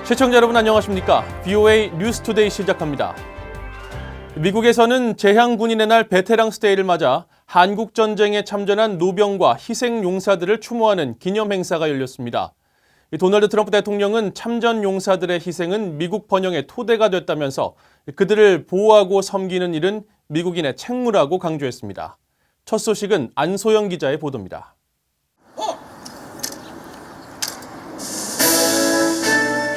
시청자 여러분 안녕하십니까? VOA 뉴스투데이 시작합니다. 미국에서는 재향군인의 날 베테랑스 데이를 맞아 한국전쟁에 참전한 노병과 희생용사들을 추모하는 기념행사가 열렸습니다. 도널드 트럼프 대통령은 참전용사들의 희생은 미국 번영의 토대가 됐다면서 그들을 보호하고 섬기는 일은 미국인의 책무라고 강조했습니다. 첫 소식은 안소영 기자의 보도입니다.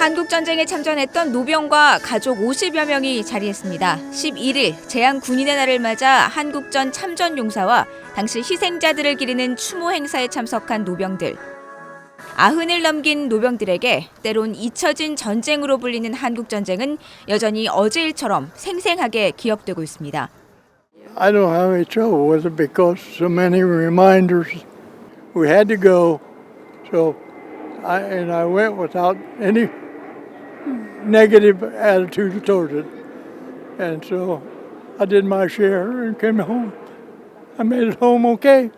한국전쟁에 참전했던 노병과 가족 50여 명이 자리했습니다. 11일 재향군인의 날을 맞아 한국전 참전용사와 당시 희생자들을 기리는 추모 행사에 참석한 노병들. 90을 넘긴 노병들에게 때론 잊혀진 전쟁으로 불리는 한국전쟁은 여전히 어제 일처럼 생생하게 기억되고 있습니다. I don't have any trouble with it because so many reminders. We had to go, so I went without any negative attitude towards it, and so I did my share and came home. I made it home okay.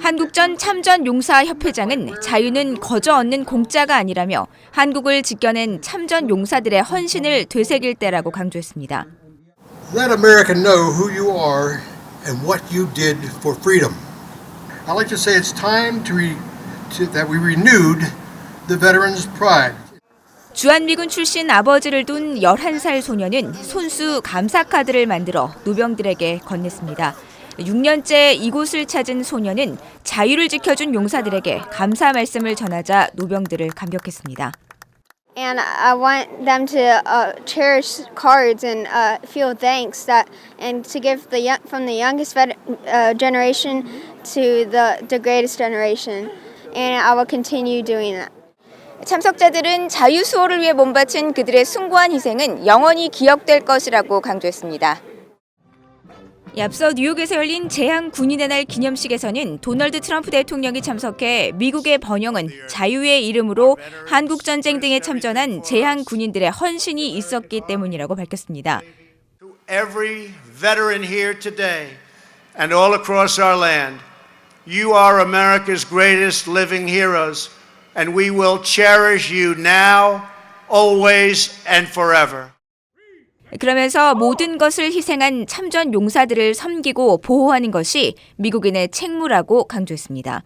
한국전 참전용사협회장은 자유는 거저 얻는 공짜가 아니라며 한국을 지켜낸 참전용사들의 헌신을 되새길 때라고 강조했습니다. Let America know who you are and what you did for freedom. I'd like to say it's time that we renewed the veterans' pride. 주한미군 출신 아버지를 둔 11살 소녀는 손수 감사 카드를 만들어 노병들에게 건넸습니다. 6년째 이곳을 찾은 소녀는 자유를 지켜준 용사들에게 감사 말씀을 전하자 노병들을 감격했습니다. And I want them to cherish cards and feel thanks and to give from the youngest generation to the greatest generation. And I will continue doing that. 참석자들은 자유 수호를 위해 몸바친 그들의 숭고한 희생은 영원히 기억될 것이라고 강조했습니다. 앞서 뉴욕에서 열린 재향군인의 날 기념식에서는 도널드 트럼프 대통령이 참석해 미국의 번영은 자유의 이름으로 한국전쟁 등에 참전한 재향군인들의 헌신이 있었기 때문이라고 밝혔습니다. To every veteran here today and all across our land, you are America's greatest living heroes, and we will cherish you now, always, and forever. 그러면서 모든 것을 희생한 참전 용사들을 섬기고 보호하는 것이 미국인의 책무라고 강조했습니다.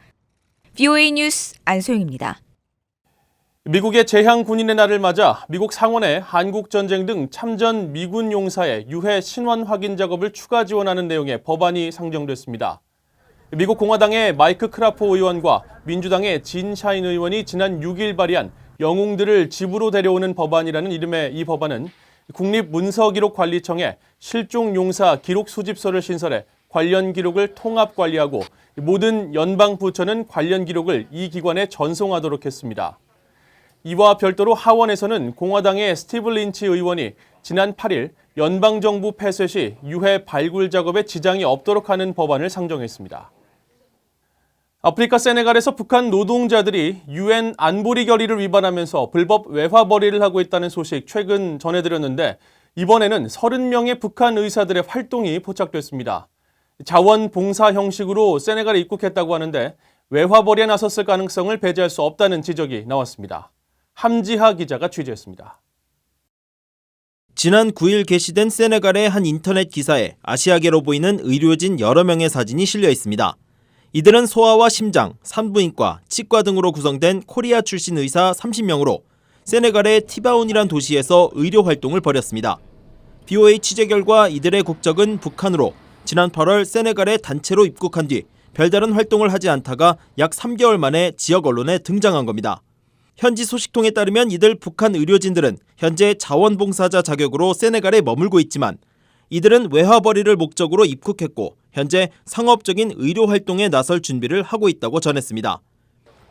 VOA 뉴스 안소영입니다. 미국의 재향군인의 날을 맞아 미국 상원에 한국전쟁 등 참전 미군 용사의 유해 신원 확인 작업을 추가 지원하는 내용의 법안이 상정됐습니다. 미국 공화당의 마이크 크라포 의원과 민주당의 진 샤인 의원이 지난 6일 발의한 영웅들을 집으로 데려오는 법안이라는 이름의 이 법안은 국립문서기록관리청에 실종용사 기록수집소를 신설해 관련 기록을 통합관리하고 모든 연방부처는 관련 기록을 이 기관에 전송하도록 했습니다. 이와 별도로 하원에서는 공화당의 스티브 린치 의원이 지난 8일 연방정부 폐쇄 시 유해 발굴 작업에 지장이 없도록 하는 법안을 상정했습니다. 아프리카 세네갈에서 북한 노동자들이 UN 안보리 결의를 위반하면서 불법 외화벌이를 하고 있다는 소식 최근 전해드렸는데 이번에는 30명의 북한 의사들의 활동이 포착됐습니다. 자원봉사 형식으로 세네갈에 입국했다고 하는데 외화벌이에 나섰을 가능성을 배제할 수 없다는 지적이 나왔습니다. 함지하 기자가 취재했습니다. 지난 9일 게시된 세네갈의 한 인터넷 기사에 아시아계로 보이는 의료진 여러 명의 사진이 실려 있습니다. 이들은 소아와 심장, 산부인과, 치과 등으로 구성된 코리아 출신 의사 30명으로 세네갈의 티바운이란 도시에서 의료 활동을 벌였습니다. BOA 취재 결과 이들의 국적은 북한으로 지난 8월 세네갈에 단체로 입국한 뒤 별다른 활동을 하지 않다가 약 3개월 만에 지역 언론에 등장한 겁니다. 현지 소식통에 따르면 이들 북한 의료진들은 현재 자원봉사자 자격으로 세네갈에 머물고 있지만 이들은 외화벌이를 목적으로 입국했고 현재 상업적인 의료 활동에 나설 준비를 하고 있다고 전했습니다.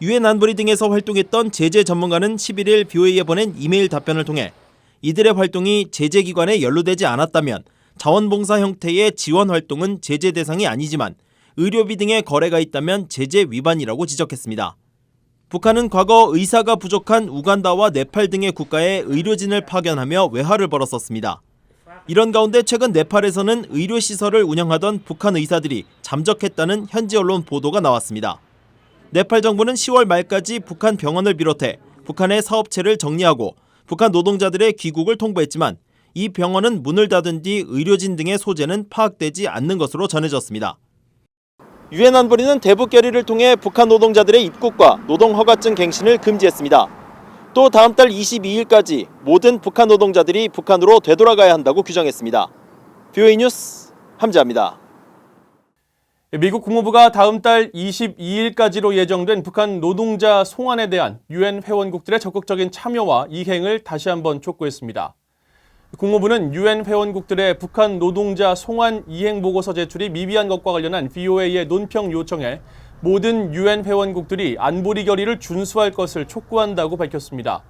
유엔 안보리 등에서 활동했던 제재 전문가는 11일 BOA에 보낸 이메일 답변을 통해 이들의 활동이 제재기관에 연루되지 않았다면 자원봉사 형태의 지원 활동은 제재 대상이 아니지만 의료비 등의 거래가 있다면 제재 위반이라고 지적했습니다. 북한은 과거 의사가 부족한 우간다와 네팔 등의 국가에 의료진을 파견하며 외화를 벌었었습니다. 이런 가운데 최근 네팔에서는 의료시설을 운영하던 북한 의사들이 잠적했다는 현지 언론 보도가 나왔습니다. 네팔 정부는 10월 말까지 북한 병원을 비롯해 북한의 사업체를 정리하고 북한 노동자들의 귀국을 통보했지만 이 병원은 문을 닫은 뒤 의료진 등의 소재는 파악되지 않는 것으로 전해졌습니다. 유엔 안보리는 대북 결의를 통해 북한 노동자들의 입국과 노동허가증 갱신을 금지했습니다. 또 다음 달 22일까지 모든 북한 노동자들이 북한으로 되돌아가야 한다고 규정했습니다. VOA 뉴스 함지아입니다. 미국 국무부가 다음 달 22일까지로 예정된 북한 노동자 송환에 대한 유엔 회원국들의 적극적인 참여와 이행을 다시 한번 촉구했습니다. 국무부는 유엔 회원국들의 북한 노동자 송환 이행 보고서 제출이 미비한 것과 관련한 VOA의 논평 요청에 모든 유엔 회원국들이 안보리 결의를 준수할 것을 촉구한다고 밝혔습니다.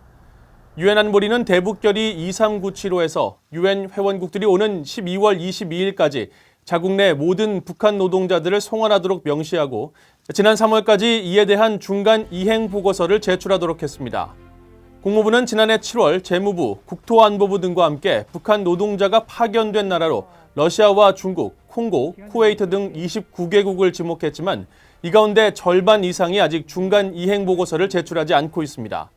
유엔 안보리는 대북 결의 2397호에서 유엔 회원국들이 오는 12월 22일까지 자국 내 모든 북한 노동자들을 송환하도록 명시하고 지난 3월까지 이에 대한 중간 이행 보고서를 제출하도록 했습니다. 국무부는 지난해 7월 재무부, 국토안보부 등과 함께 북한 노동자가 파견된 나라로 러시아와 중국, 콩고, 쿠웨이트 등 29개국을 지목했지만 이 가운데 절반 이상이 아직 중간 이행 보고서를 제출하지 않고 있습니다.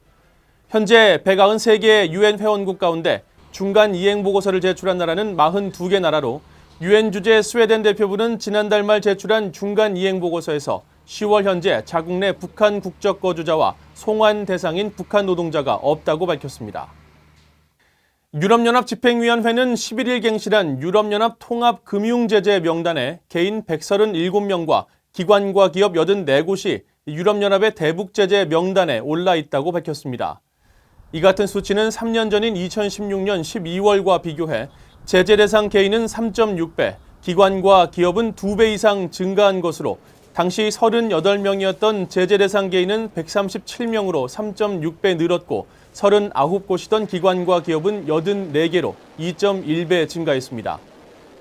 현재 193개의 유엔 회원국 가운데 중간 이행 보고서를 제출한 나라는 42개 나라로 유엔 주재 스웨덴 대표부는 지난달 말 제출한 중간 이행 보고서에서 10월 현재 자국 내 북한 국적 거주자와 송환 대상인 북한 노동자가 없다고 밝혔습니다. 유럽연합 집행위원회는 11일 갱신한 유럽연합 통합금융제재 명단에 개인 137명과 기관과 기업 84곳이 유럽연합의 대북제재 명단에 올라 있다고 밝혔습니다. 이 같은 수치는 3년 전인 2016년 12월과 비교해 제재 대상 개인은 3.6배, 기관과 기업은 2배 이상 증가한 것으로 당시 38명이었던 제재 대상 개인은 137명으로 3.6배 늘었고 39곳이던 기관과 기업은 84개로 2.1배 증가했습니다.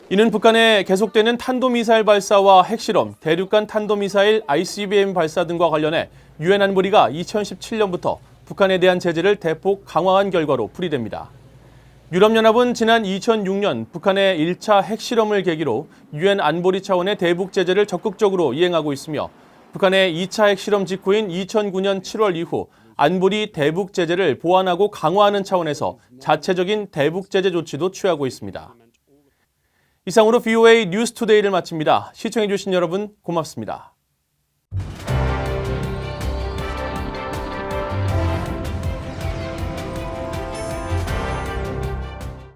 이는 북한의 계속되는 탄도미사일 발사와 핵실험, 대륙간 탄도미사일 ICBM 발사 등과 관련해 유엔 안보리가 2017년부터 북한에 대한 제재를 대폭 강화한 결과로 풀이됩니다. 유럽연합은 지난 2006년 북한의 1차 핵실험을 계기로 유엔 안보리 차원의 대북 제재를 적극적으로 이행하고 있으며 북한의 2차 핵실험 직후인 2009년 7월 이후 안보리 대북 제재를 보완하고 강화하는 차원에서 자체적인 대북 제재 조치도 취하고 있습니다. 이상으로 VOA 뉴스투데이를 마칩니다. 시청해주신 여러분 고맙습니다.